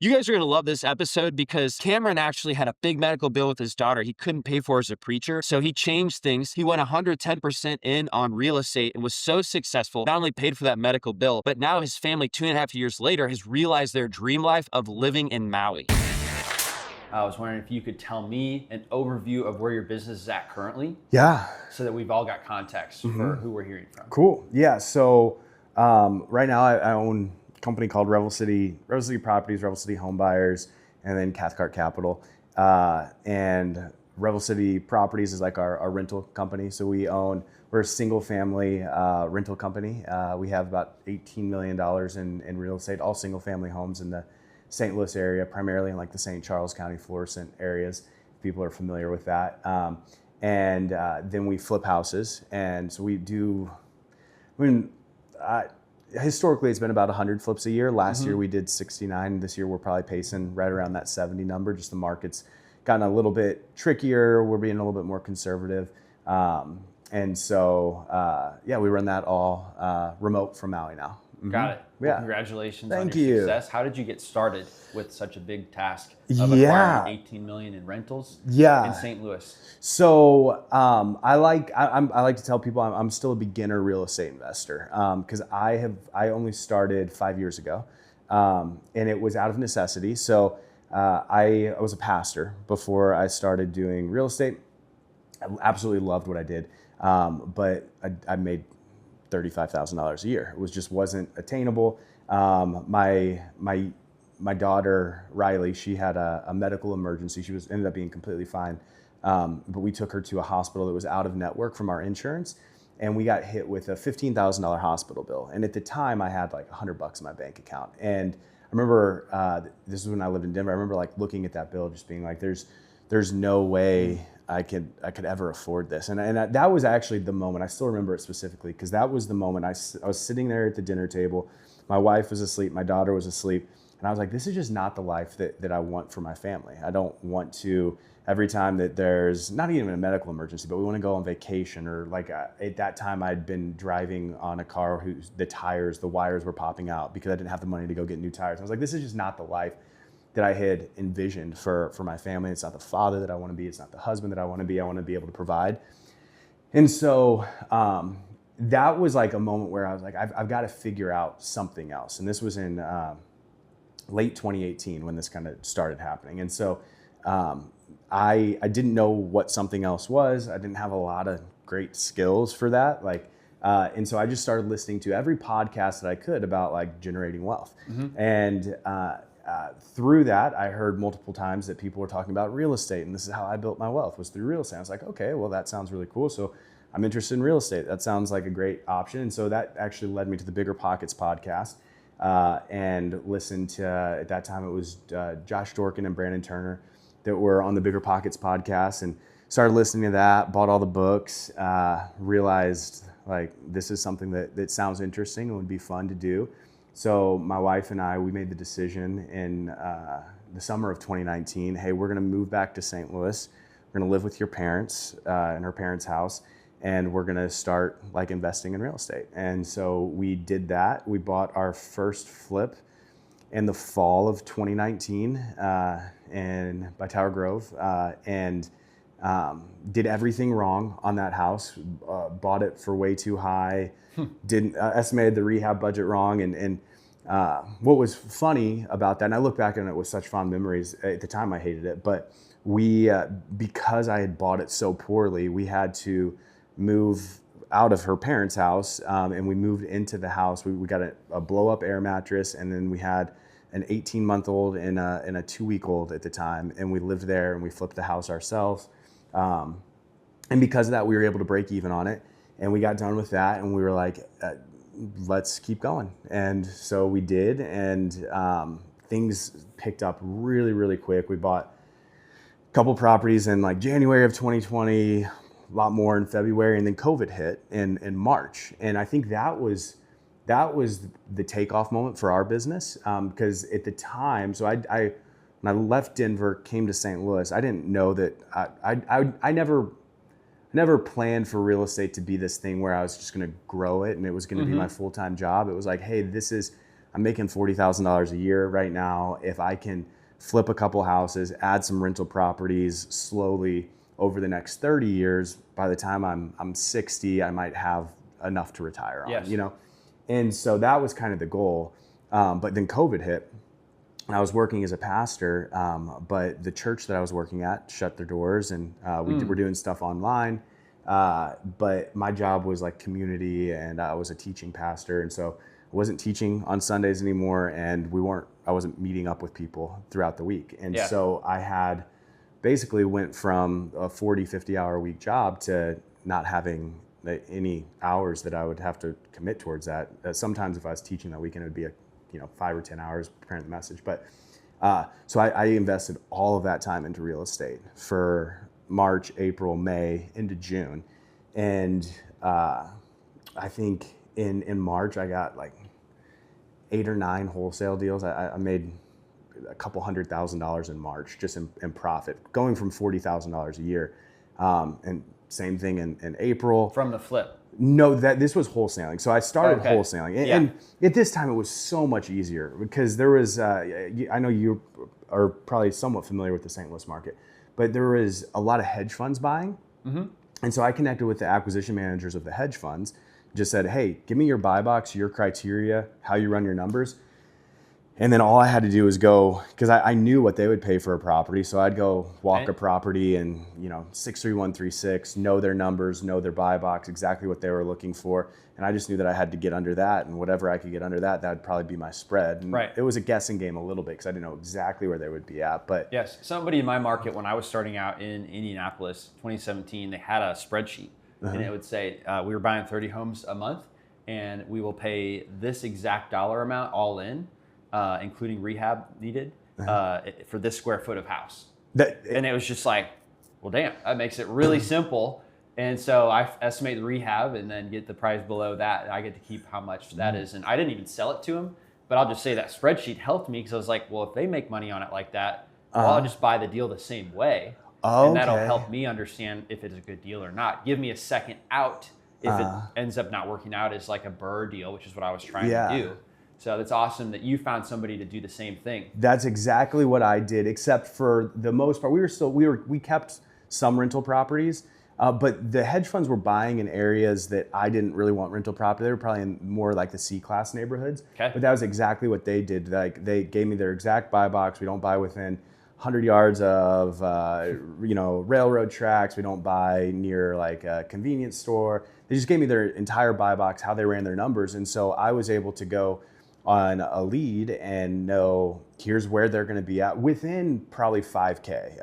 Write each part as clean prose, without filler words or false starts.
You guys are going to love this episode because Cameron actually had a big medical bill with his daughter he couldn't pay for as a preacher. So he changed things. He went 110% in on real estate and was so successful, not only paid for that medical bill, but now his family 2.5 years later has realized their dream life of living in Maui. I was wondering if you could tell me an overview of where your business is at currently. Yeah. So that we've all got context for who we're hearing from. Cool. Yeah. So right now I own a company called Revel City Properties, Revel City Home Buyers, and then Cathcart Capital. And Revel City Properties is like our rental company. So we're a single family rental company. We have about $18 million in real estate, all single family homes in the St. Louis area, primarily in like the St. Charles County, Florissant areas, if people are familiar with that. And then we flip houses. And so historically it's been about 100 flips a year. Last year we did 69. This year we're probably pacing right around that 70 number. Just the market's gotten a little bit trickier. We're being a little bit more conservative. And so, we run that all remote from Maui now. Got it. Yeah. Well, congratulations on Thank your you. success. How did you get started with such a big task of acquiring 18 million in rentals in St. Louis? So I like to tell people I'm still a beginner real estate investor because I only started 5 years ago, and it was out of necessity. So I was a pastor before I started doing real estate. I absolutely loved what I did, but I made $35,000 a year. It wasn't attainable. My daughter Riley, she had a medical emergency. She ended up being completely fine, but we took her to a hospital that was out of network from our insurance, and we got hit with a $15,000 hospital bill. And at the time, I had like $100 in my bank account. And I remember this is when I lived in Denver. I remember like looking at that bill, just being like, "There's no way I could ever afford this." And that was actually the moment. I still remember it specifically because that was the moment I was sitting there at the dinner table. My wife was asleep. My daughter was asleep. And I was like, this is just not the life that I want for my family. I don't want to, every time that there's not even a medical emergency, but we want to go on vacation, or like at that time I'd been driving on a car the wires were popping out because I didn't have the money to go get new tires. I was like, this is just not the life that I had envisioned for my family. It's not the father that I want to be. It's not the husband that I want to be. I want to be able to provide. And so that was like a moment where I was like, I've got to figure out something else. And this was in late 2018 when this kind of started happening. And so I didn't know what something else was. I didn't have a lot of great skills for that. And so I just started listening to every podcast that I could about like generating wealth. And through that, I heard multiple times that people were talking about real estate, and this is how I built my wealth, was through real estate. I was like, okay, well, that sounds really cool. So I'm interested in real estate. That sounds like a great option. And so that actually led me to the Bigger Pockets podcast, and listened to, at that time it was Josh Dorkin and Brandon Turner that were on the Bigger Pockets podcast, and started listening to that, bought all the books, realized like this is something that sounds interesting and would be fun to do. So my wife and I, we made the decision in the summer of 2019, hey, we're gonna move back to St. Louis. We're gonna live with your parents in her parents' house, and we're gonna start like investing in real estate. And so we did that. We bought our first flip in the fall of 2019 by Tower Grove, and did everything wrong on that house. Bought it for way too high. Didn't estimated the rehab budget wrong, and what was funny about that, and I look back on it with such fond memories. At the time, I hated it, but we because I had bought it so poorly, we had to move out of her parents' house, and we moved into the house. We got a blow-up air mattress, and then we had an 18-month-old and a 2-week-old at the time, and we lived there, and we flipped the house ourselves. And because of that, we were able to break even on it. And we got done with that, and we were like, let's keep going. And so we did, and things picked up really, really quick. We bought a couple properties in like January of 2020, a lot more in February, and then COVID hit in March. And I think that was the takeoff moment for our business, because at the time, so when I left Denver, came to St. Louis, I didn't know that I never planned for real estate to be this thing where I was just going to grow it and it was going to be my full-time job. It was like, hey, I'm making $40,000 a year right now. If I can flip a couple houses, add some rental properties slowly over the next 30 years, by the time I'm 60, I might have enough to retire on, Yes. you know? And so that was kind of the goal. But then COVID hit. I was working as a pastor, but the church that I was working at shut their doors, and we were doing stuff online. But my job was like community, and I was a teaching pastor, and so I wasn't teaching on Sundays anymore, and I wasn't meeting up with people throughout the week. And so I had basically went from a 40, 50 hour a week job to not having any hours that I would have to commit towards that. Sometimes if I was teaching that weekend, it would be 5 or 10 hours preparing the message. But so I invested all of that time into real estate for March, April, May, into June. And I think in March, I got like 8 or 9 wholesale deals. I made a couple $100,000 in March just in profit, going from $40,000 a year. And same thing in April. From the flip? No, this was wholesaling. So I started wholesaling. And at this time, it was so much easier because there was, I know you are probably somewhat familiar with the St. Louis market, but there was a lot of hedge funds buying. Mm-hmm. And so I connected with the acquisition managers of the hedge funds, just said, hey, give me your buy box, your criteria, how you run your numbers. And then all I had to do was go, because I knew what they would pay for a property. So I'd go walk a property and, 63136, know their numbers, know their buy box, exactly what they were looking for. And I just knew that I had to get under that. And whatever I could get under that, that would probably be my spread. And it was a guessing game a little bit because I didn't know exactly where they would be at. But yes, somebody in my market, when I was starting out in Indianapolis, 2017, they had a spreadsheet. And it would say, we were buying 30 homes a month, and we will pay this exact dollar amount all in. Including rehab needed for this square foot of house. And it was just like, well, damn, that makes it really simple. And so I estimate the rehab and then get the price below that. I get to keep how much that is. And I didn't even sell it to them, but I'll just say that spreadsheet helped me because I was like, well, if they make money on it like that, well, I'll just buy the deal the same way. And that'll help me understand if it's a good deal or not. Give me a second out if it ends up not working out as like a BRRRR deal, which is what I was trying to do. So that's awesome that you found somebody to do the same thing. That's exactly what I did, except for the most part, we kept some rental properties, but the hedge funds were buying in areas that I didn't really want rental property. They were probably in more like the C-class neighborhoods. Okay. But that was exactly what they did. Like they gave me their exact buy box. We don't buy within 100 yards of railroad tracks. We don't buy near like a convenience store. They just gave me their entire buy box, how they ran their numbers, and so I was able to go on a lead and know here's where they're going to be at within probably 5K.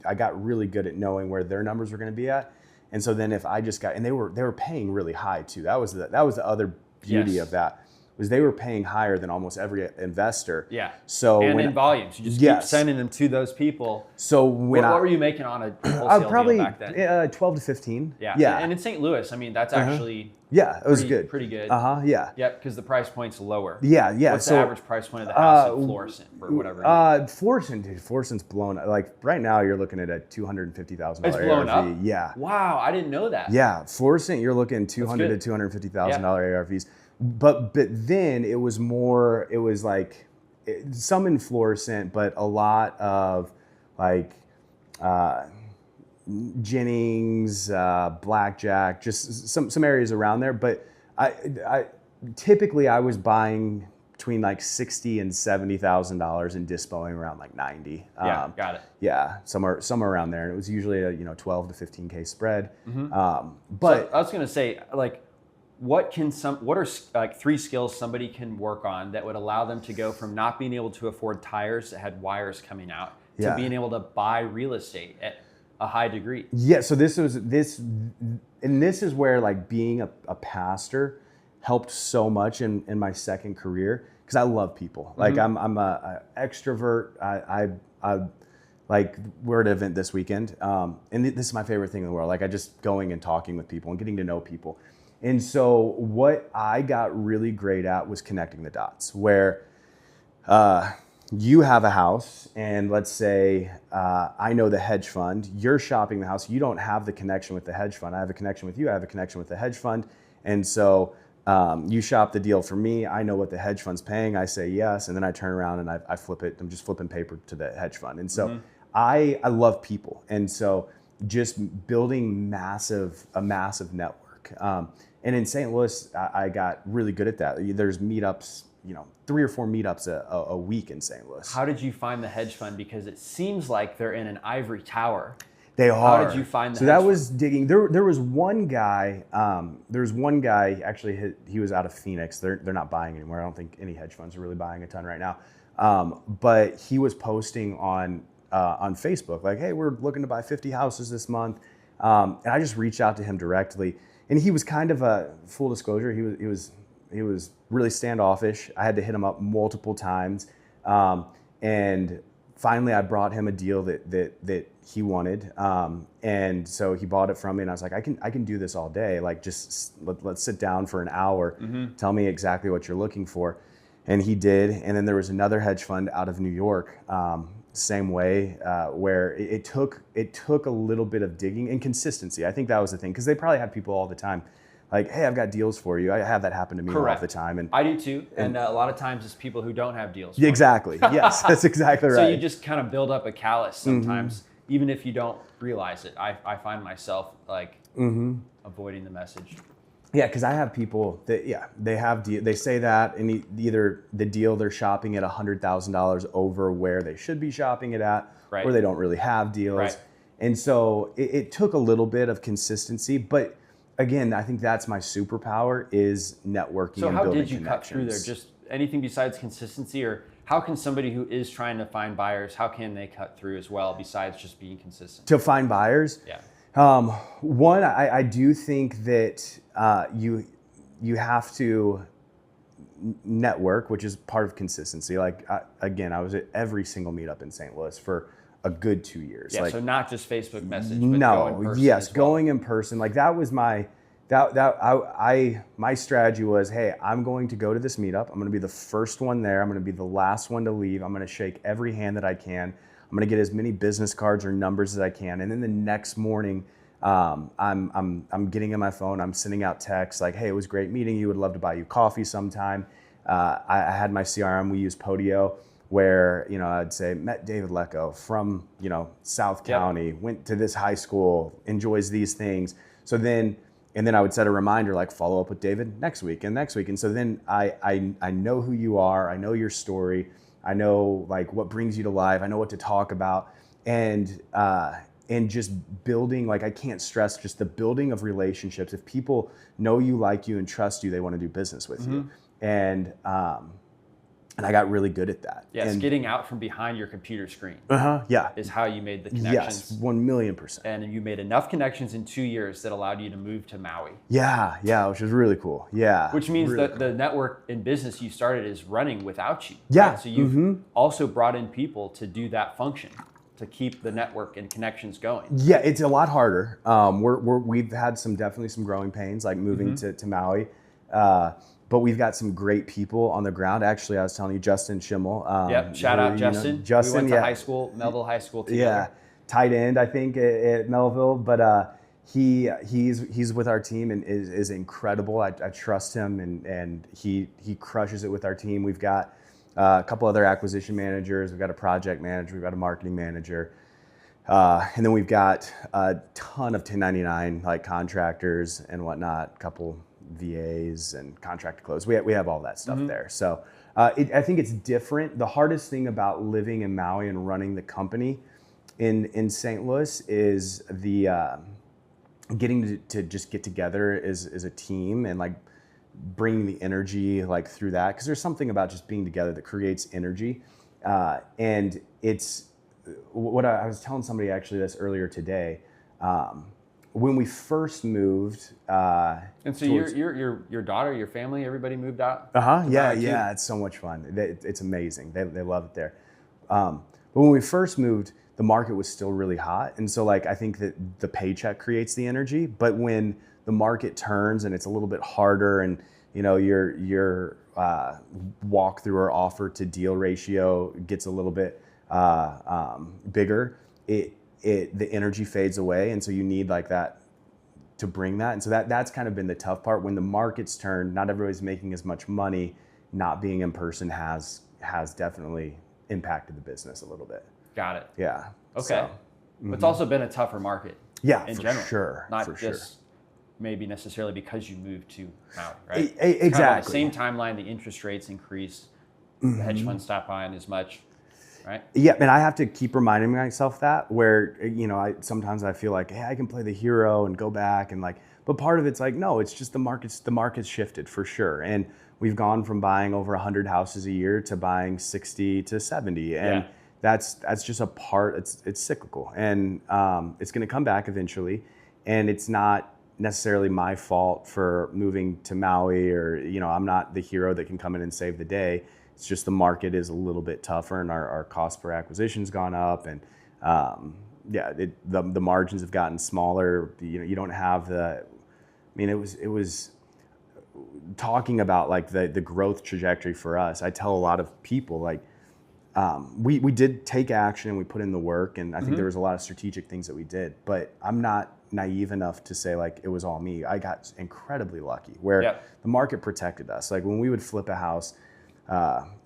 I got really good at knowing where their numbers were going to be at, and so then if I just got, and they were paying really high too. That was the other beauty of that, was they were paying higher than almost every investor. Yeah. So and in volumes, you just keep sending them to those people. So what were you making on a wholesale probably deal back then? 12 to 15. Yeah. Yeah. And in St. Louis, I mean, that's actually it was good. Pretty good. Yeah. Yep, because the price point's lower. Yeah. What's the average price point of the house in Florissant or whatever? Florissant's blown. Like right now, you're looking at a $250,000 It's blown ARV. up? Yeah. Wow, I didn't know that. Yeah, Florissant, you're looking $200,000 to $250,000 ARVs. But then it was more. It was like some in Florissant, but a lot of like Jennings, Blackjack, just some areas around there. But I typically I was buying between like $60,000 and $70,000 and dispoing around like 90. Yeah, got it. Yeah, somewhere around there, and it was usually a 12 to 15K spread. Mm-hmm. But so I was gonna say, like, what are like 3 skills somebody can work on that would allow them to go from not being able to afford tires that had wires coming out to being able to buy real estate at a high degree? Yeah, so this is where like being a pastor helped so much in my second career, because I love people. Like I'm a extrovert. I like, we're at an event this weekend, and this is my favorite thing in the world. Like I just going and talking with people and getting to know people. And so what I got really great at was connecting the dots, where you have a house, and let's say I know the hedge fund, you're shopping the house, you don't have the connection with the hedge fund. I have a connection with you, I have a connection with the hedge fund. And so You shop the deal for me. I know what the hedge fund's paying. I say yes, and then I turn around and I flip it. I'm just flipping paper to the hedge fund. And so I love people. And so just building a massive network. And in St. Louis, I got really good at that. There's meetups, 3 or 4 meetups a week in St. Louis. How did you find the hedge fund? Because it seems like they're in an ivory tower. They are. How did you find the So hedge that fund? was digging. There was one guy. Actually, he was out of Phoenix. They're not buying anymore. I don't think any hedge funds are really buying a ton right now. But he was posting on Facebook like, "Hey, we're looking to buy 50 houses this month," and I just reached out to him directly. And he was kind of a full disclosure. He was really standoffish. I had to hit him up multiple times, and finally I brought him a deal that he wanted, and so he bought it from me. And I was like, I can do this all day. Like, just let's sit down for an hour. Tell me exactly what you're looking for, and he did. And then there was another hedge fund out of New York. Same way, where it took a little bit of digging and consistency. I think that was the thing, because they probably have people all the time like, "Hey, I've got deals for you." I have that happen to me all the time. And I do too. And a lot of times it's people who don't have deals. Exactly. Yes, that's exactly right. So you just kind of build up a callus sometimes, even if you don't realize it. I find myself like avoiding the message. Yeah, because I have people that they say that, and either the deal they're shopping at $100,000 over where they should be shopping it at, or they don't really have deals. Right. And so it took a little bit of consistency, but again, I think that's my superpower is networking. So and how building did you cut through there? Just anything besides consistency, or how can somebody who is trying to find buyers, how can they cut through as well besides just being consistent? To find buyers? Yeah. One, I do think that you have to network, which is part of consistency. Like, I was at every single meetup in St. Louis for a good 2 years. Yeah, like, so not just Facebook message, but go in person as well. Going in person. Like, that was my strategy was, hey, I'm going to go to this meetup. I'm going to be the first one there. I'm going to be the last one to leave. I'm going to shake every hand that I can. I'm going to get as many business cards or numbers as I can. And then the next morning, I'm getting on my phone. I'm sending out texts like, "Hey, it was great meeting you. Would love to buy you coffee sometime." I had my CRM. We use Podio, where I'd say, "Met David Lecco from South County. Went to this high school. Enjoys these things." So then I would set a reminder like, "Follow up with David next week and next week." And so then I know who you are. I know your story. I know like what brings you to life. I know what to talk about, and just building, like, I can't stress just the building of relationships. If people know you, like you, and trust you, they want to do business with you. And I got really good at that. Yes, and getting out from behind your computer screen. Yeah. Is how you made the connections. Yes, 1,000,000%. And you made enough connections in 2 years that allowed you to move to Maui. Yeah, which is really cool. Yeah. Which means really that the network in business you started is running without you. Yeah. Right? So you've also brought in people to do that function, to keep the network and connections going. Yeah, it's a lot harder. We've had definitely some growing pains, like moving to Maui. But we've got some great people on the ground. Actually, I was telling you, Justin Schimmel. Shout out Justin. Justin, we went to high school, Melville High School together. Yeah, tight end, I think, at Melville. But he's with our team and is incredible. I trust him, and he crushes it with our team. We've got a couple other acquisition managers. We've got a project manager. We've got a marketing manager. And then we've got a ton of 1099 like contractors and whatnot, a couple VAs and contract to close. We have all that stuff there. So I think it's different. The hardest thing about living in Maui and running the company in St. Louis is the getting to just get together as a team and like bringing the energy like through that, because there's something about just being together that creates energy. And it's what I was telling somebody actually this earlier today. When we first moved, and so your daughter, your family, everybody moved out. Yeah, it's so much fun. It's amazing. They love it there. But when we first moved, the market was still really hot, and so like I think that the paycheck creates the energy. But when the market turns and it's a little bit harder, and your walk through or offer to deal ratio gets a little bit bigger, the energy fades away, and so you need like that to bring that. And so that's kind of been the tough part. When the market's turned, not everybody's making as much money. Not being in person has definitely impacted the business a little bit. Got it. Yeah. Okay. So, But it's also been a tougher market. Yeah, in for general. sure. Not for just sure. maybe necessarily because you moved to Maui, right? Exactly. Kind of the same timeline, the interest rates increased, the hedge funds stopped buying as much, right? Yeah, and I have to keep reminding myself that where, sometimes I feel like, hey, I can play the hero and go back and but part of it's like, no, it's just the market's shifted for sure. And we've gone from buying over 100 houses a year to buying 60 to 70. And that's just a part, it's cyclical, and it's going to come back eventually. And it's not necessarily my fault for moving to Maui, or, I'm not the hero that can come in and save the day. It's just the market is a little bit tougher, and our cost per acquisition's gone up, and the margins have gotten smaller. You don't have it was talking about the growth trajectory for us. I tell a lot of people we did take action and we put in the work, and I think there was a lot of strategic things that we did, but I'm not naive enough to say it was all me. I got incredibly lucky where the market protected us. When we would flip a house,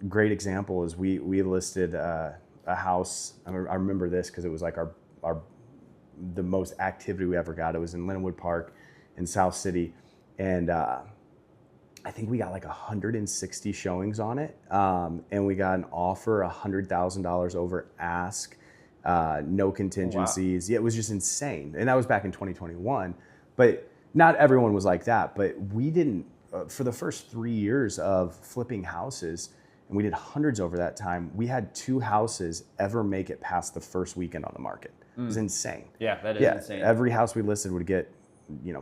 great example is we listed a house. I remember this because it was the most activity we ever got. It was in Linwood Park in South City, and I think we got 160 showings on it, and we got an offer $100,000 over ask, no contingencies. Wow. Yeah, it was just insane, and that was back in 2021. But not everyone was like that. But we didn't for the first 3 years of flipping houses, and we did hundreds over that time. We had 2 houses ever make it past the first weekend on the market. It was insane. Yeah, that is insane. Every house we listed would get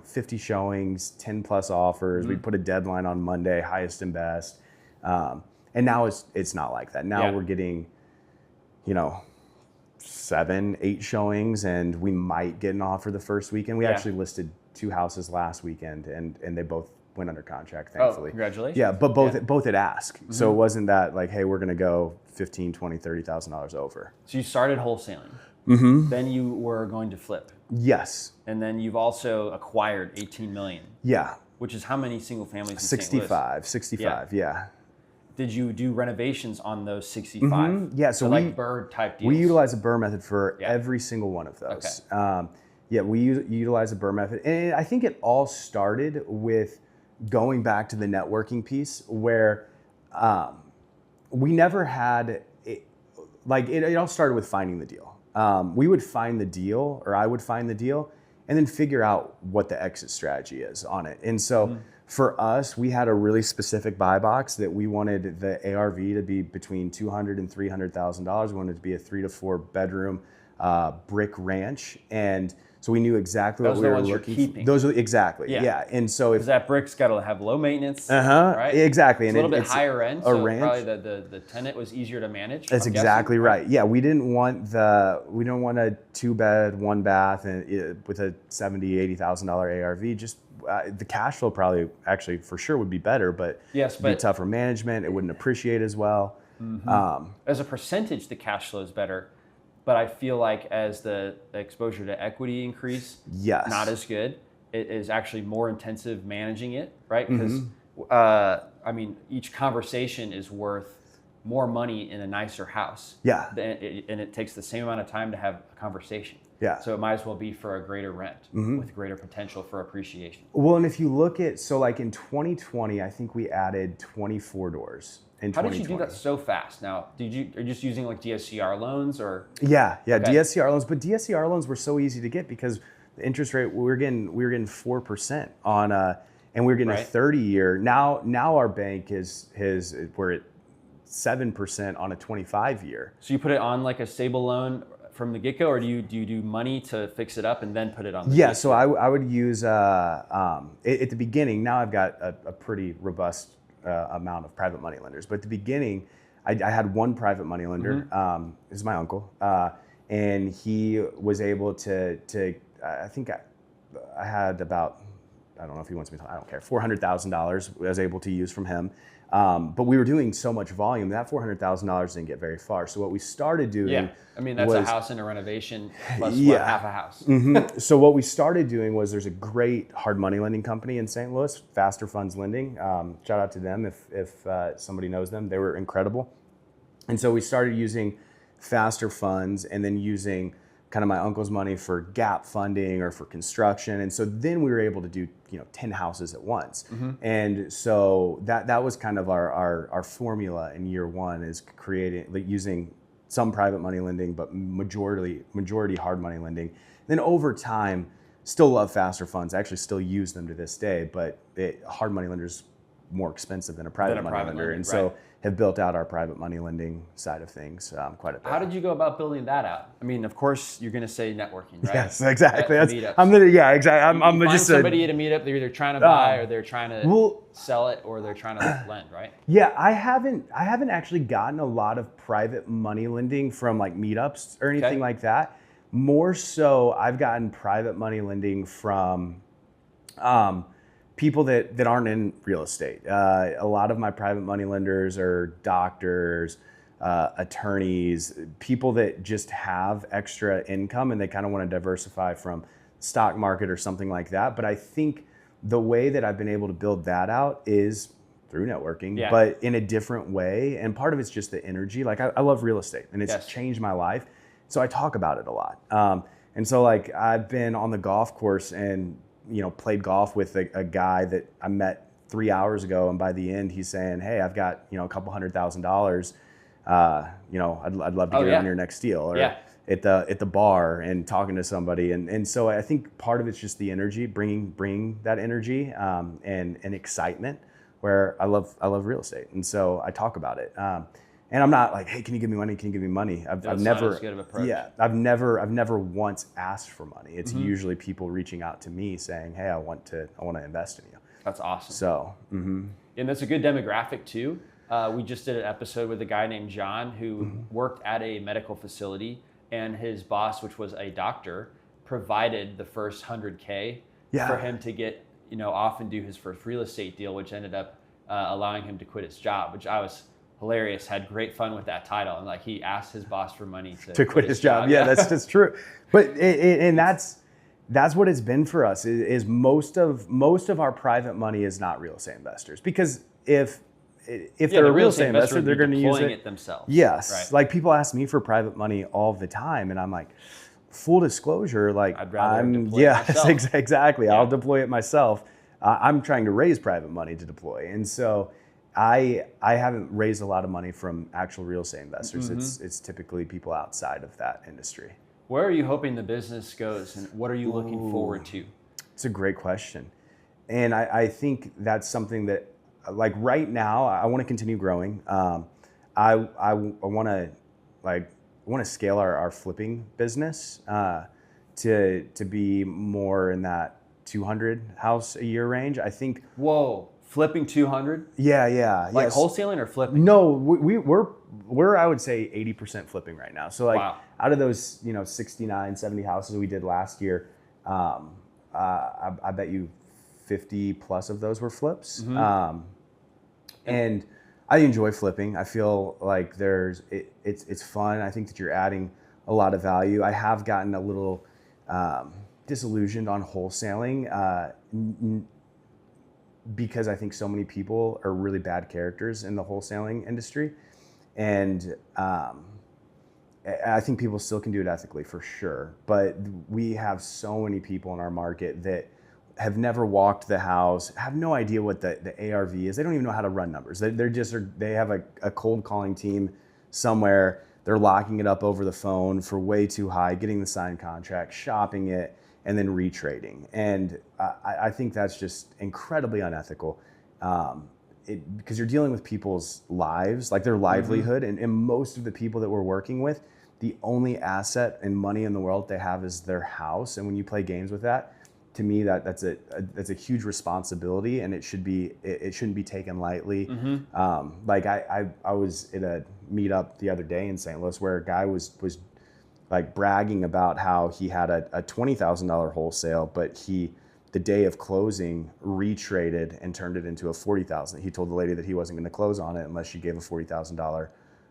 50 showings, 10 plus offers. We'd put a deadline on Monday, highest and best. And now it's not like that. Now we're getting, 7, 8 showings, and we might get an offer the first weekend. We actually listed 2 houses last weekend, and they both went under contract, thankfully. Oh, congratulations. Yeah, but both at ask. So it wasn't that hey, we're gonna go $15,000, $20,000, $30,000 over. So you started wholesaling. Then you were going to flip. Yes. And then you've also acquired 18 million. Yeah. Which is how many single families in 65, St. Louis? yeah. Did you do renovations on those 65? Yeah, so we BRRRR type deals? We utilize a BRRRR method for every single one of those. Okay. We utilize a BRRRR method. And I think it all started with going back to the networking piece where we never had, it all started with finding the deal. We would find the deal, or I would find the deal, and then figure out what the exit strategy is on it. And so for us, we had a really specific buy box that we wanted the ARV to be between $200,000 and $300,000. We wanted it to be a 3 to 4 bedroom brick ranch, and so we knew exactly what we were looking for. Those are exactly, yeah. And so because that brick's got to have low maintenance, right? Exactly. It's a little bit higher end, so ranch. Probably the tenant was easier to manage. That's exactly right. Yeah, we didn't want a 2-bed, 1-bath, and with a $70,000, $80,000 ARV. Just the cash flow probably actually for sure would be better, but it'd be tougher management. It wouldn't appreciate as well. As a percentage, the cash flow is better. But I feel like as the exposure to equity increase, not as good. It is actually more intensive managing it, right? Because each conversation is worth more money in a nicer house. Yeah. And it takes the same amount of time to have a conversation. Yeah. So it might as well be for a greater rent with greater potential for appreciation. Well, and if you look at, in 2020, I think we added 24 doors. How did you do that so fast? Now, are you just using DSCR loans or? Yeah, DSCR loans. But DSCR loans were so easy to get because the interest rate we were getting 4% on and we were getting a 30-year. Now our bank we're at 7% on a 25-year. So you put it on a stable loan from the get-go, or do you do money to fix it up and then put it on? Yeah, so I would use at the beginning. Now I've got a pretty robust amount of private money lenders. But at the beginning, I had one private money lender. This is my uncle, and he was able to I think I had about I don't know if he wants me to, I don't care, $400,000 I was able to use from him. But we were doing so much volume that $400,000 didn't get very far. So what we started doing, Yeah, I mean that's a house and a renovation plus half a house. So what we started doing was there's a great hard money lending company in St. Louis, Faster Funds Lending. Shout out to them if somebody knows them. They were incredible. And so we started using Faster Funds and then using kind of my uncle's money for gap funding or for construction. And so then we were able to do 10 houses at once. And so that was kind of our formula in year one, is creating, like, using some private money lending, but majority hard money lending. Then over time, still love Faster Funds. I actually still use them to this day, but hard money lenders more expensive than a private money lender. And so have built out our private money lending side of things quite a bit. How did you go about building that out? I mean, of course, you're going to say networking, right? Yes, exactly. Exactly. I'm find just somebody at a meetup. They're either trying to buy or they're trying to sell it or they're trying to lend, right? Yeah, I haven't actually gotten a lot of private money lending from like meetups or anything like that. More so, I've gotten private money lending from people that aren't in real estate. A lot of my private money lenders are doctors, attorneys, people that just have extra income and they kind of want to diversify from stock market or something like that. But I think the way that I've been able to build that out is through networking, but in a different way. And part of it's just the energy. Like I love real estate and it's changed my life. So I talk about it a lot. And so like I've been on the golf course and played golf with a guy that I met 3 hours ago, and by the end he's saying, "Hey, I've got a couple $100,000. I'd love to get on your next deal." Or at the bar and talking to somebody, and so I think part of it's just the energy, bringing that energy and excitement. Where I love real estate, and so I talk about it. And I'm not like, "Hey, can you give me money? Can you give me money?" I've never, as good of approach. Yeah, I've never once asked for money. It's usually people reaching out to me saying, "Hey, I want to invest in you." That's awesome. So, and that's a good demographic too. We just did an episode with a guy named John who worked at a medical facility, and his boss, which was a doctor, provided the first $100K for him to get off and do his first real estate deal, which ended up allowing him to quit his job, which I was hilarious, had great fun with that title. And like he asked his boss for money to quit his job. Yeah, that's just true. But and that's what it's been for us is most of our private money is not real estate investors, because if they're a real estate investor, they're going to use it themselves. Yes. Right. Like people ask me for private money all the time, and I'm like, full disclosure, like I'd rather deploy it myself. Exactly. Yeah. I'll deploy it myself. I'm trying to raise private money to deploy. And so I haven't raised a lot of money from actual real estate investors. It's typically people outside of that industry. Where are you hoping the business goes, and what are you looking forward to? It's a great question. And I think that's something that, like right now, I want to continue growing. I want to scale our flipping business to be more in that 200 house a year range. I think. Whoa. Flipping 200? Yeah. Like wholesaling or flipping? No, we're I would say 80% flipping right now. So like out of those 69, 70 houses we did last year, I bet you 50 plus of those were flips. And I enjoy flipping. I feel like it's fun. I think that you're adding a lot of value. I have gotten a little disillusioned on wholesaling. Because I think so many people are really bad characters in the wholesaling industry. And I think people still can do it ethically for sure. But we have so many people in our market that have never walked the house, have no idea what the ARV is. They don't even know how to run numbers. They have a cold calling team somewhere. They're locking it up over the phone for way too high, getting the signed contract, shopping it, and then retrading. And I think that's just incredibly unethical because you're dealing with people's lives, like their livelihood. And most of the people that we're working with, the only asset and money in the world they have is their house. And when you play games with that, to me, that's a huge responsibility, and it shouldn't be taken lightly. Like I was at a meetup the other day in St. Louis where a guy was like bragging about how he had a $20,000 wholesale, but he the day of closing retraded and turned it into a $40,000. He told the lady that he wasn't going to close on it unless she gave a $40,000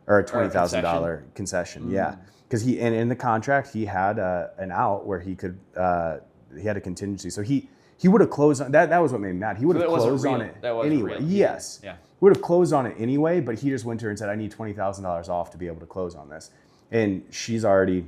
or a $20,000 concession. Yeah, because in the contract he had an out where he could he had a contingency, so he would have closed on that. That was what made me mad. He would have closed on it anyway. Yes, yeah, would have closed on it anyway, but he just went to her and said, "I need $20,000 off to be able to close on this," and she's already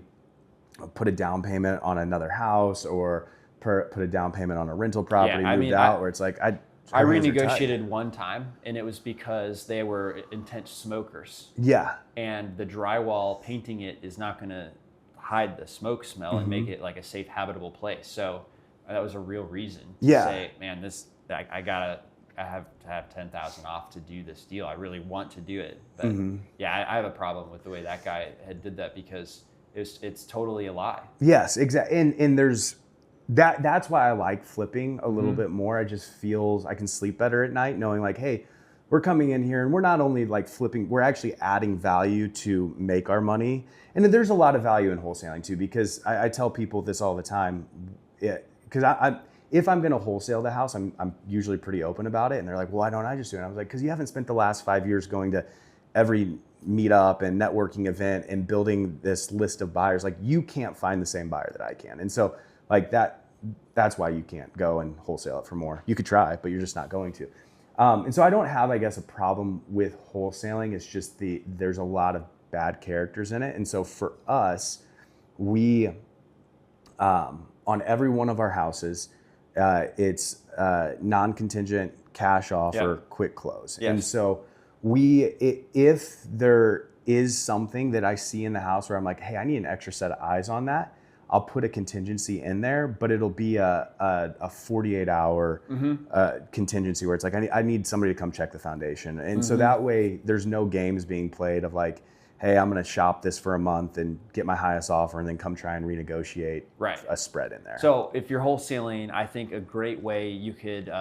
put a down payment on another house or put a down payment on a rental property, moved out, where it's like I renegotiated one time, and it was because they were intense smokers. Yeah. And the drywall, painting it is not going to hide the smoke smell and make it like a safe, habitable place. So that was a real reason to say, man, I have to have 10,000 off to do this deal. I really want to do it. But yeah, I have a problem with the way that guy had did that, because it's totally a lie. Yes, exactly. And there's that's why I like flipping a little bit more. I just feels I can sleep better at night knowing like, hey, we're coming in here and we're not only like flipping, we're actually adding value to make our money. And then there's a lot of value in wholesaling too, because I tell people this all the time. Because if I'm going to wholesale the house, I'm usually pretty open about it. And they're like, well, why don't I just do it? I was like, because you haven't spent the last 5 years going to every meetup and networking event and building this list of buyers. Like, you can't find the same buyer that I can. And so like that's why you can't go and wholesale it for more. You could try, but you're just not going to. And so I don't have, I guess, a problem with wholesaling. It's just there's a lot of bad characters in it. And so for us, we, on every one of our houses, it's non-contingent cash offer, quick close. Yes. And so if there is something that I see in the house where I'm like, hey, I need an extra set of eyes on that, I'll put a contingency in there, but it'll be a 48-hour contingency where it's like, I need somebody to come check the foundation. And so that way there's no games being played of like, hey, I'm going to shop this for a month and get my highest offer and then come try and renegotiate a spread in there. So if you're wholesaling, I think a great way you could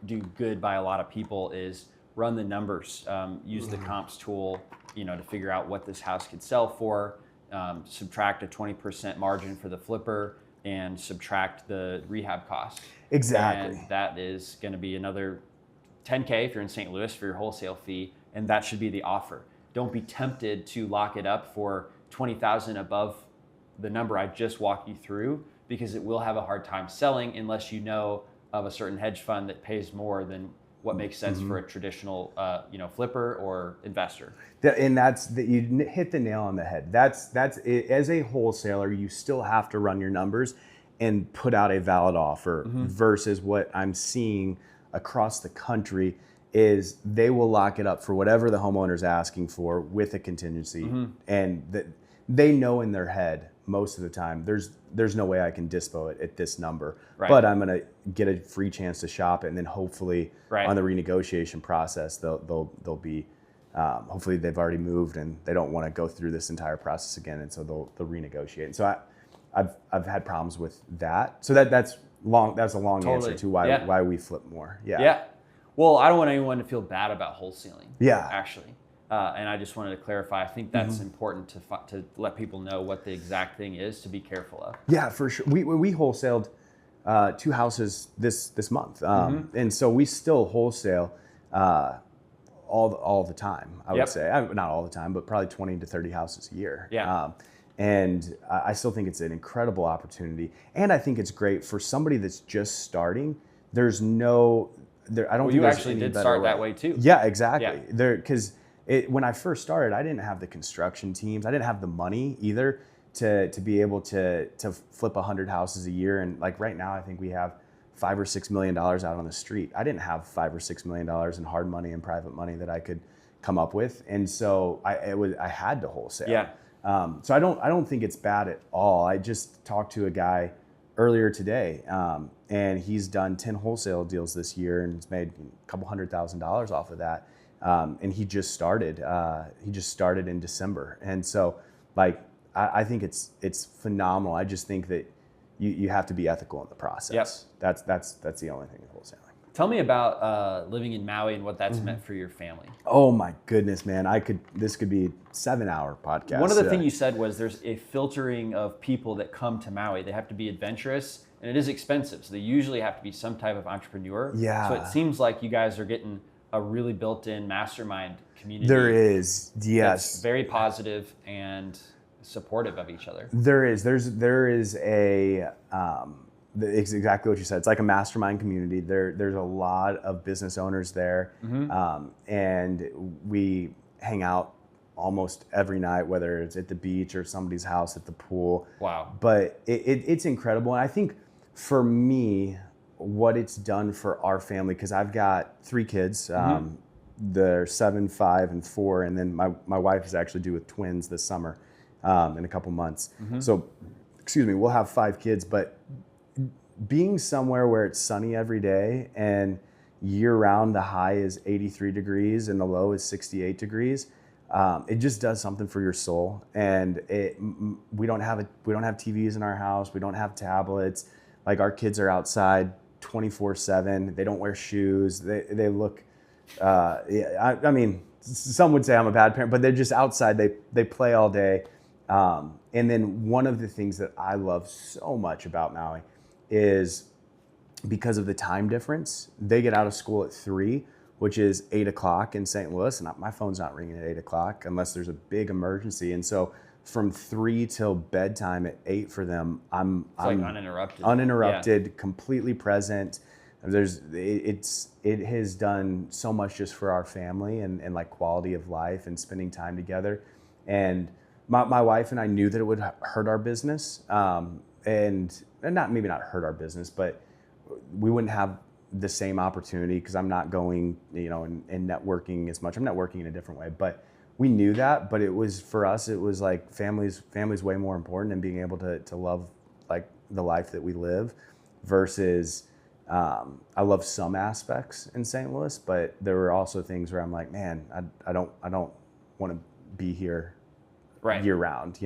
do good by a lot of people is run the numbers, use the comps tool, to figure out what this house could sell for. Subtract a 20% margin for the flipper and subtract the rehab cost. Exactly. And that is going to be another $10K if you're in St. Louis for your wholesale fee, and that should be the offer. Don't be tempted to lock it up for $20,000 above the number I just walked you through, because it will have a hard time selling unless you know of a certain hedge fund that pays more than what makes sense for a traditional, flipper or investor. And you hit the nail on the head. That's it. As a wholesaler, you still have to run your numbers and put out a valid offer versus what I'm seeing across the country is they will lock it up for whatever the homeowner's asking for with a contingency. And they know in their head most of the time, there's no way I can dispo it at this number, but I'm going to get a free chance to shop it. And then hopefully on the renegotiation process, they'll be, hopefully they've already moved and they don't want to go through this entire process again. And so they'll renegotiate. And so I've had problems with that. So that's a long answer to why we flip more. Yeah. Well, I don't want anyone to feel bad about wholesaling. Yeah. Actually. And I just wanted to clarify, I think that's important to let people know what the exact thing is to be careful of. Yeah, for sure. We wholesaled 2 houses this month. And so we still wholesale all the time, I would say. Not all the time, but probably 20 to 30 houses a year. Yeah. And I still think it's an incredible opportunity. And I think it's great for somebody that's just starting. There's no, I don't think you there's actually any did better start way. that way too. Yeah, exactly. Because when I first started, I didn't have the construction teams. I didn't have the money either to be able to flip 100 houses a year. And like right now, I think we have $5 or $6 million out on the street. I didn't have $5 or $6 million in hard money and private money that I could come up with. And so I had to wholesale. Yeah. So I don't think it's bad at all. I just talked to a guy earlier today, and he's done 10 wholesale deals this year and he's made a couple $100,000 off of that. And he just started in December. And so like, I think it's phenomenal. I just think that you have to be ethical in the process. Yep. That's the only thing with wholesaling. Tell me about living in Maui and what that's meant for your family. Oh my goodness, man. This could be a 7-hour podcast. One of the things you said was there's a filtering of people that come to Maui. They have to be adventurous and it is expensive. So they usually have to be some type of entrepreneur. Yeah. So it seems like you guys are getting a really built-in mastermind community. There is, yes. That's very positive and supportive of each other. There is a, it's exactly what you said. It's like a mastermind community. There's a lot of business owners there. And we hang out almost every night, whether it's at the beach or somebody's house at the pool. Wow. But it's incredible. And I think for me, what it's done for our family, because I've got 3 kids. They're 7, 5, and 4. And then my wife is actually due with twins this summer in a couple months. So, excuse me, we'll have 5 kids. But being somewhere where it's sunny every day and year round, the high is 83 degrees and the low is 68 degrees. It just does something for your soul. And we don't have TVs in our house. We don't have tablets. Like, our kids are outside 24/7. They don't wear shoes. They look, I mean, some would say I'm a bad parent, but they're just outside. They play all day. And then one of the things that I love so much about Maui is because of the time difference. They get out of school at 3, which is 8 o'clock in St. Louis, and my phone's not ringing at 8 o'clock unless there's a big emergency. And so from 3 till bedtime at 8 for them, I'm like uninterrupted, completely present. It has done so much just for our family and like quality of life and spending time together. And my wife and I knew that it would hurt our business, and maybe not hurt our business, but we wouldn't have the same opportunity because I'm not going, and networking as much. I'm networking in a different way, but we knew that. But it was, for us, it was like family's way more important, and being able to love like the life that we live versus, I love some aspects in St. Louis, but there were also things where I'm like, man, I don't want to be here year round,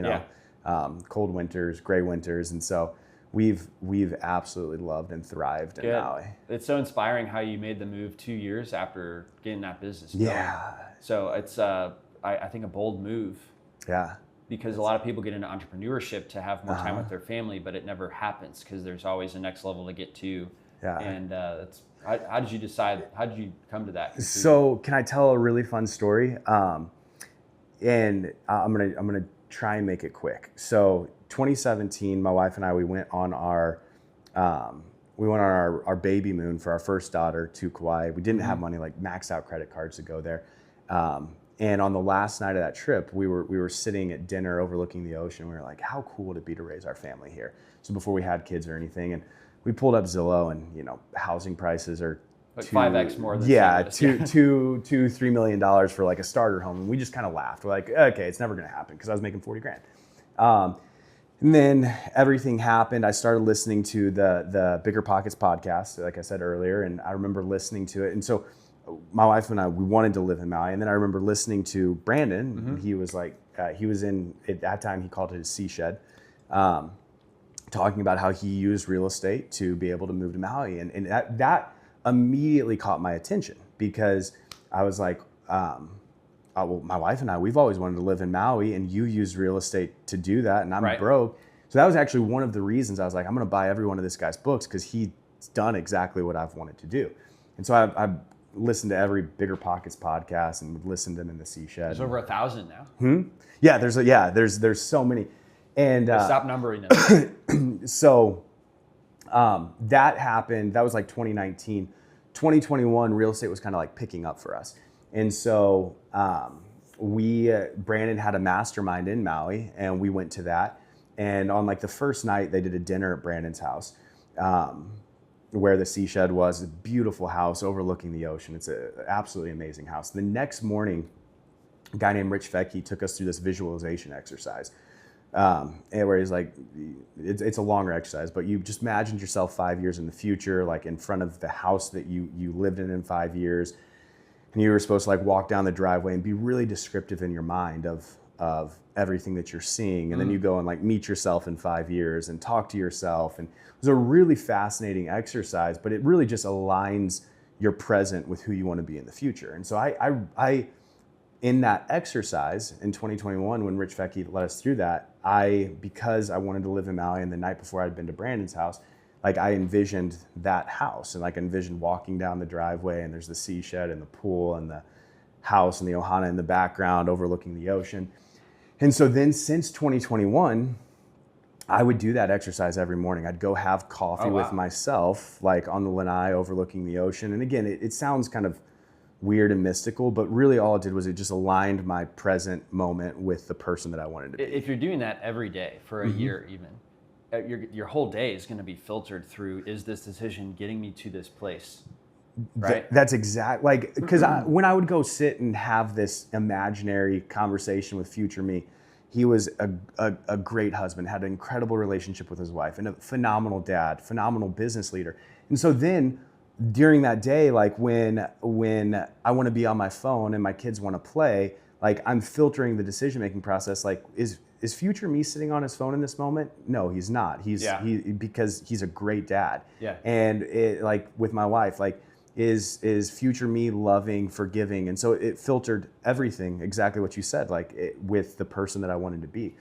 cold winters, gray winters. And so we've absolutely loved and thrived in Maui. It's so inspiring how you made the move 2 years after getting that business going. Yeah. So it's, I think, a bold move. Yeah. Because a lot of people get into entrepreneurship to have more time with their family, but it never happens because there's always a next level to get to. Yeah. And how did you decide? How did you come to that conclusion? So can I tell a really fun story? And I'm gonna try and make it quick. So 2017, my wife and I, we went on our baby moon for our first daughter to Kauai. We didn't have money, like maxed out credit cards to go there. And on the last night of that trip, we were sitting at dinner overlooking the ocean. We were like, how cool would it be to raise our family here? So before we had kids or anything, and we pulled up Zillow, and housing prices are like 5x more than $2-3 million for like a starter home. And we just kind of laughed. We're like, okay, it's never going to happen, because I was making 40 grand. And then everything happened. I started listening to the Bigger Pockets podcast, like I said earlier, and I remember listening to it. And so my wife and I, we wanted to live in Maui. And then I remember listening to Brandon. He was like, he was in, at that time, he called it his sea shed, talking about how he used real estate to be able to move to Maui. And that immediately caught my attention, because I was like, well, my wife and I, we've always wanted to live in Maui, and you use real estate to do that, and I'm broke. So that was actually one of the reasons I was like, I'm going to buy every one of this guy's books, because he's done exactly what I've wanted to do. And so I listened to every Bigger Pockets podcast and would listen to them in the sea shed. There's over 1,000 now. Yeah, there's so many. And stop numbering them. So that happened. That was like 2019. 2021, real estate was kind of like picking up for us. And so Brandon had a mastermind in Maui, and we went to that. And on like the first night, they did a dinner at Brandon's house, where the sea shed was. A beautiful house overlooking the ocean. It's an absolutely amazing house. The next morning, a guy named Rich Fecky took us through this visualization exercise. And where he's like, it's a longer exercise, but you just imagined yourself 5 years in the future, like in front of the house that you lived in 5 years. And you were supposed to like walk down the driveway and be really descriptive in your mind of everything that you're seeing. And then you go and like meet yourself in 5 years and talk to yourself. And it was a really fascinating exercise, but it really just aligns your present with who you want to be in the future. And so I in that exercise in 2021, when Rich Fecky led us through that, because I wanted to live in Maui, and the night before I'd been to Brandon's house, like I envisioned that house, and like envisioned walking down the driveway, and there's the sea shed and the pool and the house and the ohana in the background overlooking the ocean. And so then since 2021, I would do that exercise every morning. I'd go have coffee with myself, like on the lanai overlooking the ocean. And again, it sounds kind of weird and mystical, but really all it did was it just aligned my present moment with the person that I wanted to be. If you're doing that every day for a year even, your whole day is going to be filtered through, is this decision getting me to this place? Right? That's exact, like, because when I would go sit and have this imaginary conversation with future me, he was a great husband, had an incredible relationship with his wife, and a phenomenal dad, phenomenal business leader. And so then during that day, like when I want to be on my phone and my kids want to play, like I'm filtering the decision-making process. Like, is future me sitting on his phone in this moment? No, he's not. Because he's a great dad. Yeah. And like with my wife, like, is future me loving, forgiving? And so it filtered everything, exactly what you said, like with the person that I wanted to be.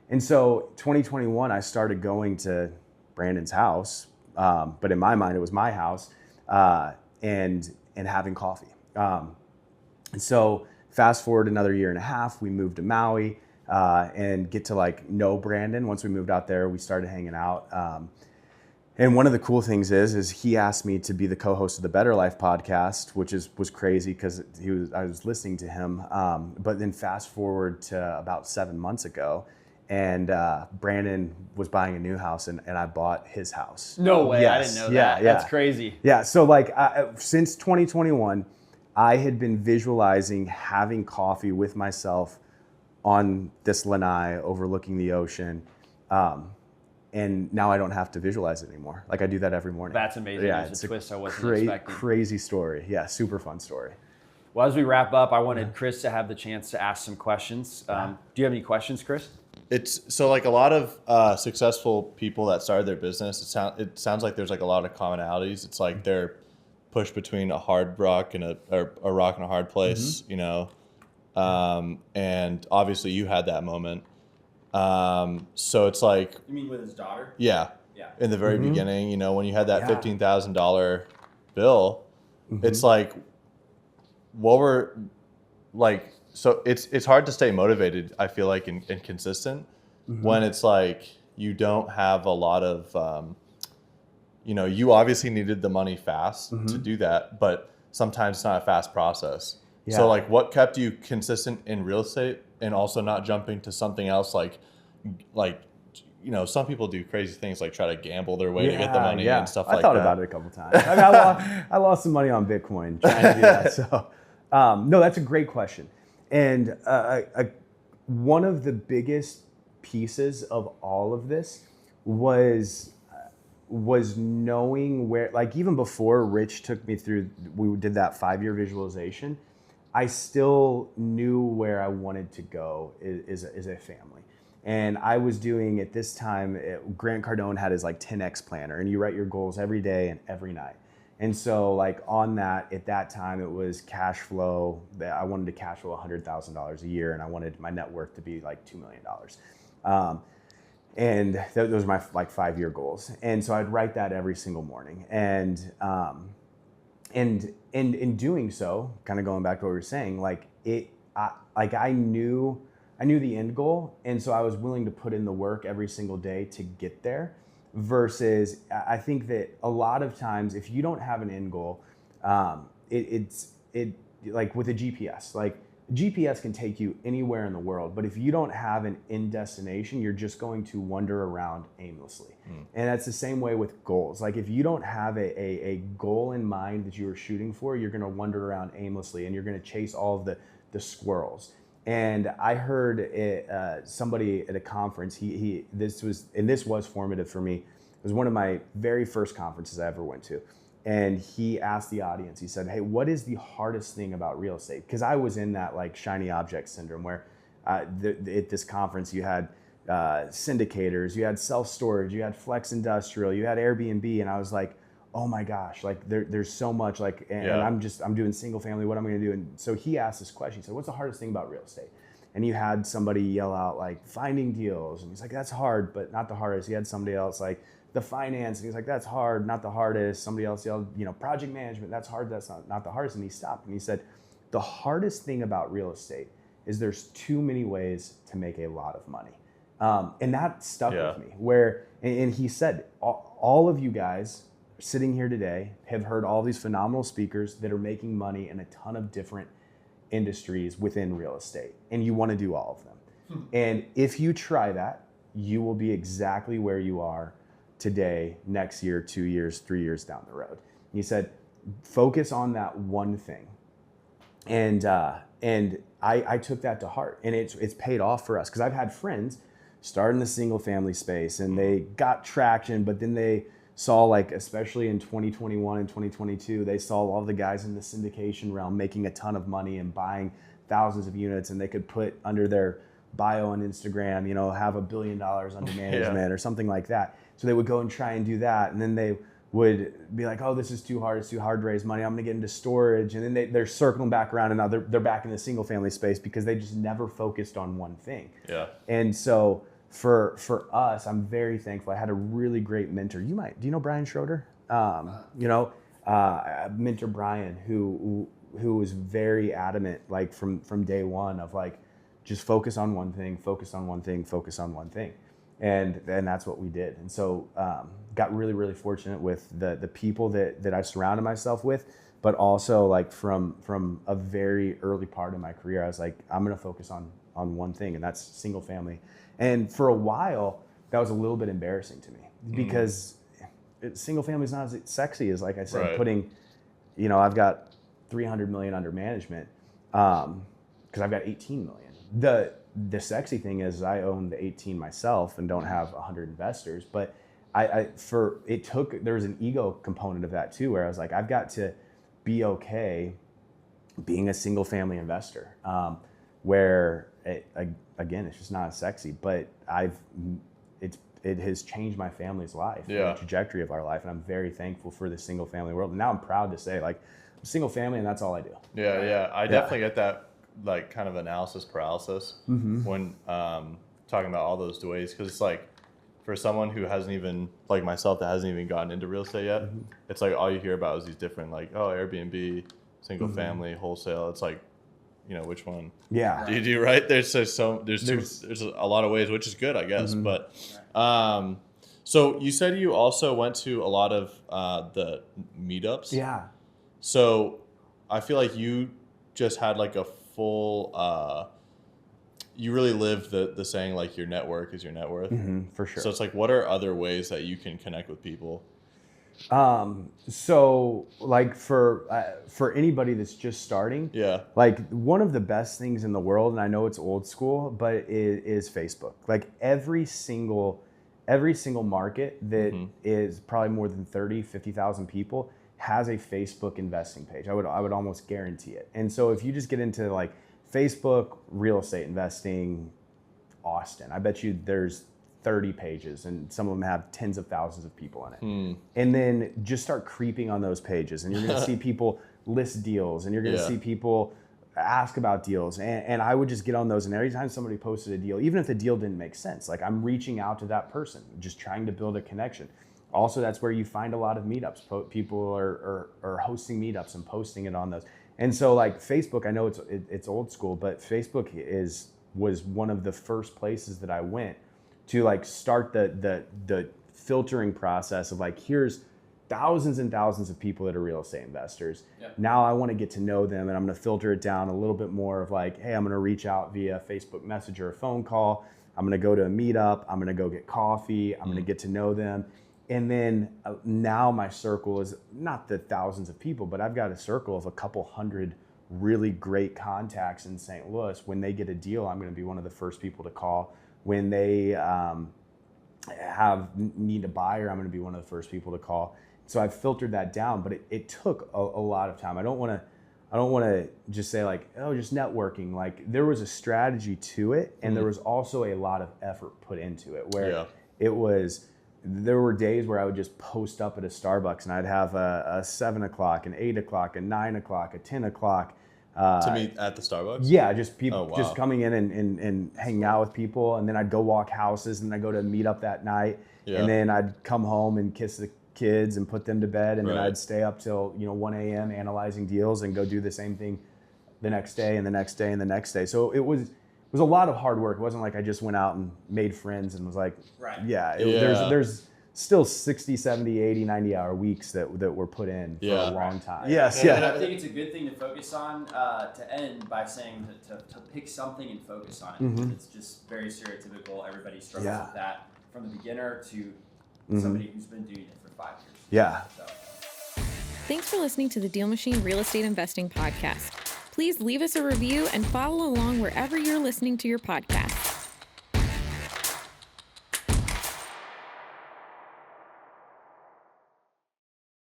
And so 2021, I started going to Brandon's house, but in my mind, it was my house, and having coffee. And so fast forward another year and a half, we moved to Maui, and get to like know Brandon. Once we moved out there, we started hanging out. And one of the cool things is he asked me to be the co-host of the Better Life podcast, which was crazy because I was listening to him. But then fast forward to about 7 months ago, and Brandon was buying a new house, and I bought his house. No way, Yes. I didn't know that. That's crazy. Yeah, so like since 2021, I had been visualizing having coffee with myself on this lanai overlooking the ocean. And now I don't have to visualize it anymore. Like I do that every morning. That's amazing. Yeah, There's a twist I wasn't expecting. Crazy story. Yeah, super fun story. Well, as we wrap up, I wanted Chris to have the chance to ask some questions. Do you have any questions, Chris? It's so like a lot of successful people that started their business. It sounds like there's like a lot of commonalities. It's like they're pushed between a hard rock and a rock and a hard place, you know. And obviously you had that moment. So it's like, You mean with his daughter? yeah, Yeah. in the very beginning, you know, when you had that $15,000 bill, it's like, what were like, so it's hard to stay motivated, I feel like, and consistent when it's like, you don't have a lot of, you know, you obviously needed the money fast to do that, but sometimes it's not a fast process. Yeah. So like, what kept you consistent in real estate and also not jumping to something else? Like, you know, some people do crazy things like try to gamble their way to get the money and stuff like that. I thought about it a couple times. I mean, I lost some money on Bitcoin trying to do that. So, no, that's a great question. And one of the biggest pieces of all of this was knowing where, like even before Rich took me through, we did that 5-year visualization, I still knew where I wanted to go as a family. And I was doing at this time, Grant Cardone had his like 10X planner, and you write your goals every day and every night. And so like on that, at that time, it was cash flow. I wanted to cash flow $100,000 a year, and I wanted my net worth to be like $2 million. And those were my like 5-year goals. And so I'd write that every single morning. And in doing so, kind of going back to what we were saying, like I knew the end goal, and so I was willing to put in the work every single day to get there. Versus, I think that a lot of times, if you don't have an end goal, it's like with a GPS. Like GPS can take you anywhere in the world, but if you don't have an end destination, you're just going to wander around aimlessly. And that's the same way with goals. Like if you don't have a goal in mind that you are shooting for, you're going to wander around aimlessly, and you're going to chase all of the squirrels. And I heard somebody at a conference. This was formative for me. It was one of my very first conferences I ever went to. And he asked the audience, he said, hey, what is the hardest thing about real estate? Because I was in that like shiny object syndrome where at this conference you had syndicators, you had self-storage, you had flex industrial, you had Airbnb. And I was like, oh my gosh, like there's so much, like, and I'm doing single family, what am I gonna do? And so he asked this question, he said, what's the hardest thing about real estate? and you had somebody yell out like finding deals, and he's like, that's hard, but not the hardest. He had somebody else like the finance, and he's like, that's hard, not the hardest. Somebody else yelled, you know, project management, that's hard, that's not the hardest. And he stopped and he said, the hardest thing about real estate is there's too many ways to make a lot of money. And that stuck with me, where, and he said, all of you guys sitting here today have heard all these phenomenal speakers that are making money in a ton of different industries within real estate, and you want to do all of them. And if you try that, you will be exactly where you are today, next year, 2 years, 3 years down the road. And he said, focus on that one thing. And I took that to heart, and it's paid off for us, because I've had friends start in the single family space and they got traction, but then they saw, like, especially in 2021 and 2022, they saw all the guys in the syndication realm making a ton of money and buying thousands of units, and they could put under their bio on Instagram, you know, have $1 billion under management or something like that. So they would go and try and do that, and then they would be like, oh, this is too hard, it's too hard to raise money, I'm gonna get into storage. And then they're circling back around, and now they're back in the single family space because they just never focused on one thing. And so for us, I'm very thankful. I had a really great mentor. Do you know Brian Schroeder? You know, mentor Brian, who was very adamant, like from day one, of like, just focus on one thing, focus on one thing, focus on one thing. And that's what we did. And so got really, really fortunate with the people that I surrounded myself with, but also, like, from a very early part of my career, I was like, I'm gonna focus on one thing, and that's single family. And for a while, that was a little bit embarrassing to me, because single family is not as sexy as, like I said, putting, you know, I've got 300 million under management, because I've got 18 million. The sexy thing is I own the 18 myself and don't have 100 investors, but there was an ego component of that too, where I was like, I've got to be okay being a single family investor, where again, it's just not as sexy, but it has changed my family's life, the trajectory of our life, and I'm very thankful for the single family world. And now I'm proud to say, like, I'm single family, and that's all I do. I definitely get that, like, kind of analysis paralysis when talking about all those ways, because it's like, for someone who hasn't even, like myself, that hasn't even gotten into real estate yet, it's like all you hear about is these different, like, oh, Airbnb, single family, wholesale. It's like, you know, which one do you do, right? There's a lot of ways, which is good, I guess. But so you said you also went to a lot of the meetups. Yeah. So I feel like you just had like a full you really lived the saying, like, your network is your net worth. For sure. So it's like, what are other ways that you can connect with people? So, like, for anybody that's just starting, like, one of the best things in the world, and I know it's old school, but it is Facebook. Like, every single market that is probably more than 50,000 people has a Facebook investing page. I would almost guarantee it. And so if you just get into, like, Facebook real estate investing Austin, I bet you there's 30 pages, and some of them have tens of thousands of people in it. And then just start creeping on those pages, and you're going to see people list deals, and you're going to see people ask about deals. And I would just get on those, and every time somebody posted a deal, even if the deal didn't make sense, like, I'm reaching out to that person, just trying to build a connection. Also, that's where you find a lot of meetups. People are hosting meetups and posting it on those. And so, like, Facebook, I know it's old school, but Facebook was one of the first places that I went to, like, start the filtering process of, like, here's thousands and thousands of people that are real estate investors. Now I want to get to know them, and I'm going to filter it down a little bit more of, like, hey, I'm going to reach out via Facebook Messenger or phone call. I'm going to go to a meetup. I'm going to go get coffee. I'm going to get to know them. And then now my circle is not the thousands of people, but I've got a circle of a couple hundred really great contacts in St. Louis. When they get a deal, I'm going to be one of the first people to call. When they need a buyer, I'm going to be one of the first people to call. So I've filtered that down, but it took a lot of time. I don't want to just say, like, oh, just networking. Like, there was a strategy to it, and there was also a lot of effort put into it, where there were days where I would just post up at a Starbucks, and I'd have a 7 o'clock, an 8 o'clock, a 9 o'clock, a 10 o'clock To meet at the Starbucks? Yeah, just people Oh, wow. just coming in and hanging out with people, and then I'd go walk houses, and then I'd go to a meetup that night, Yeah. and then I'd come home and kiss the kids and put them to bed, and then Right. I'd stay up till 1 a.m. analyzing deals and go do the same thing the next day and the next day and the next day. So it was a lot of hard work. It wasn't like I just went out and made friends and was like, Right. yeah. Yeah. There's still 60, 70, 80, 90-hour weeks that were put in for Yeah. a long time. Yes, And I yeah. think it's a good thing to focus on to end by saying to pick something and focus on it. Mhm. It's just very stereotypical. Everybody struggles Yeah. with that from the beginner to somebody who's been doing it for 5 years. Yeah. So. Thanks for listening to the DealMachine Real Estate Investing Podcast. Please leave us a review and follow along wherever you're listening to your podcast.